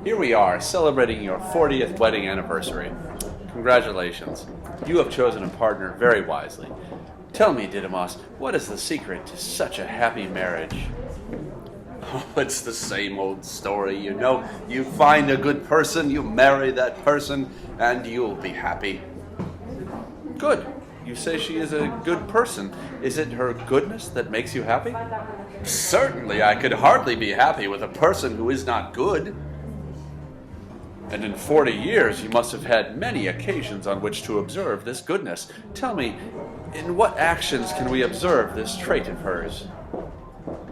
Here we are, celebrating your 40th wedding anniversary. Congratulations. You have chosen a partner very wisely. Tell me, Didymos, what is the secret to such a happy marriage? Oh, it's the same old story, you know. You find a good person, you marry that person, and you'll be happy. Good. You say she is a good person. Is it her goodness that makes you happy? Certainly, I could hardly be happy with a person who is not good. And in 40 years, you must have had many occasions on which to observe this goodness. Tell me, in what actions can we observe this trait of hers?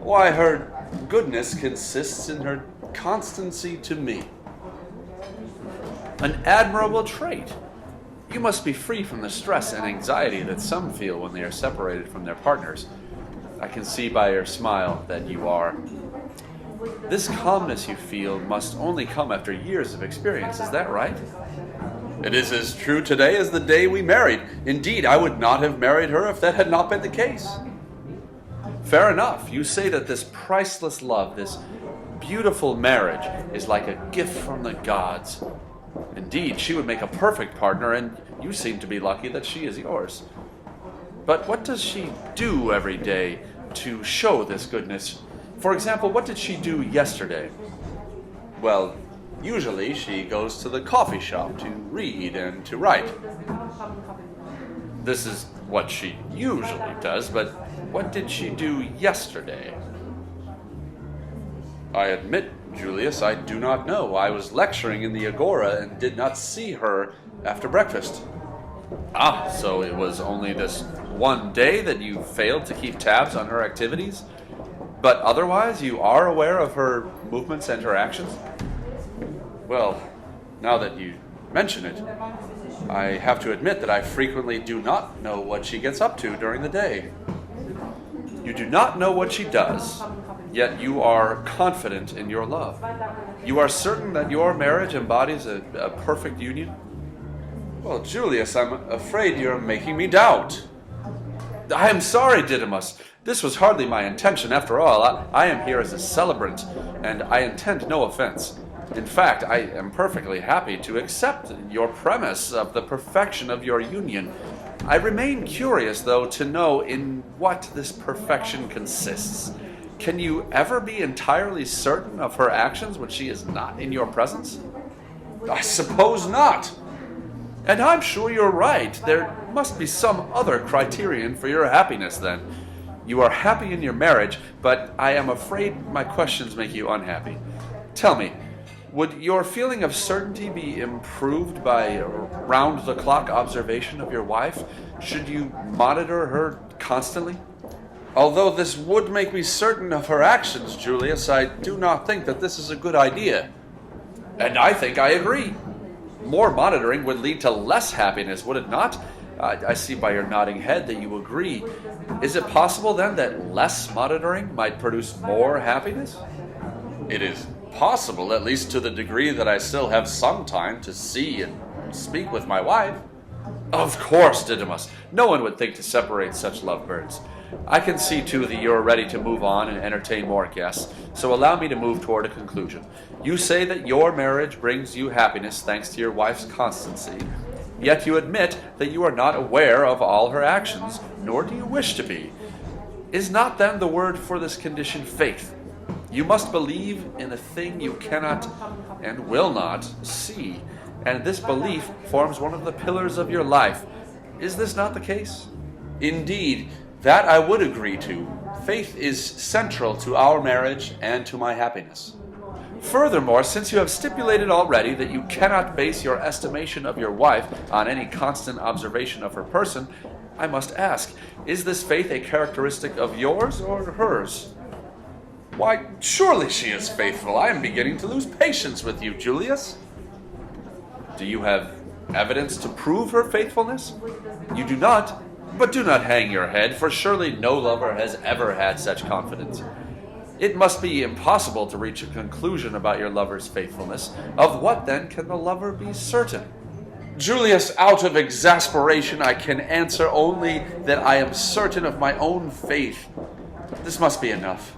Why, her goodness consists in her constancy to me. An admirable trait. You must be free from the stress and anxiety that some feel when they are separated from their partners. I can see by your smile that you are. This calmness you feel must only come after years of experience, is that right? It is as true today as the day we married. Indeed, I would not have married her if that had not been the case. Fair enough. You say that this priceless love, this beautiful marriage, is like a gift from the gods. Indeed, she would make a perfect partner, and you seem to be lucky that she is yours. But what does she do every day to show this goodness? For example, what did she do yesterday? Well, usually she goes to the coffee shop to read and to write. This is what she usually does, but what did she do yesterday? I admit, Julius, I do not know. I was lecturing in the Agora and did not see her after breakfast. Ah, so it was only this one day that you failed to keep tabs on her activities? But otherwise, you are aware of her movements and her actions? Well, now that you mention it, I have to admit that I frequently do not know what she gets up to during the day. You do not know what she does, yet you are confident in your love. You are certain that your marriage embodies a perfect union? Well, Julius, I'm afraid you're making me doubt. I am sorry, Didymos. This was hardly my intention. After all, I am here as a celebrant, and I intend no offense. In fact, I am perfectly happy to accept your premise of the perfection of your union. I remain curious, though, to know in what this perfection consists. Can you ever be entirely certain of her actions when she is not in your presence? I suppose not. And I'm sure you're right. There must be some other criterion for your happiness, then. You are happy in your marriage, but I am afraid my questions make you unhappy. Tell me, would your feeling of certainty be improved by round-the-clock observation of your wife? Should you monitor her constantly? Although this would make me certain of her actions, Julius, I do not think that this is a good idea. And I think I agree. More monitoring would lead to less happiness, would it not? I see by your nodding head that you agree. Is it possible, then, that less monitoring might produce more happiness? It is possible, at least to the degree that I still have some time to see and speak with my wife. Of course, Didymos. No one would think to separate such lovebirds. I can see, too, that you're ready to move on and entertain more guests, so allow me to move toward a conclusion. You say that your marriage brings you happiness thanks to your wife's constancy, yet you admit that you are not aware of all her actions, nor do you wish to be. Is not then the word for this condition faith? You must believe in a thing you cannot and will not see, and this belief forms one of the pillars of your life. Is this not the case? Indeed, that I would agree to. Faith is central to our marriage and to my happiness. Furthermore, since you have stipulated already that you cannot base your estimation of your wife on any constant observation of her person, I must ask, is this faith a characteristic of yours or hers? Why, surely she is faithful. I am beginning to lose patience with you, Julius. Do you have evidence to prove her faithfulness? You do not, but do not hang your head, for surely no lover has ever had such confidence. It must be impossible to reach a conclusion about your lover's faithfulness. Of what, then, can the lover be certain? Julius, out of exasperation, I can answer only that I am certain of my own faith. This must be enough.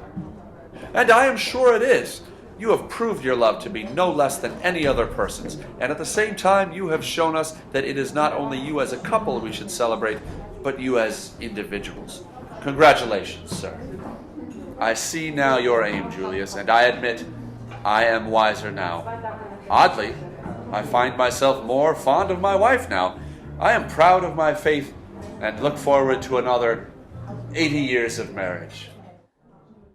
And I am sure it is. You have proved your love to be no less than any other person's, and at the same time you have shown us that it is not only you as a couple we should celebrate, but you as individuals. Congratulations, sir. I see now your aim, Julius, and I admit I am wiser now. Oddly, I find myself more fond of my wife now. I am proud of my faith and look forward to another 80 years of marriage.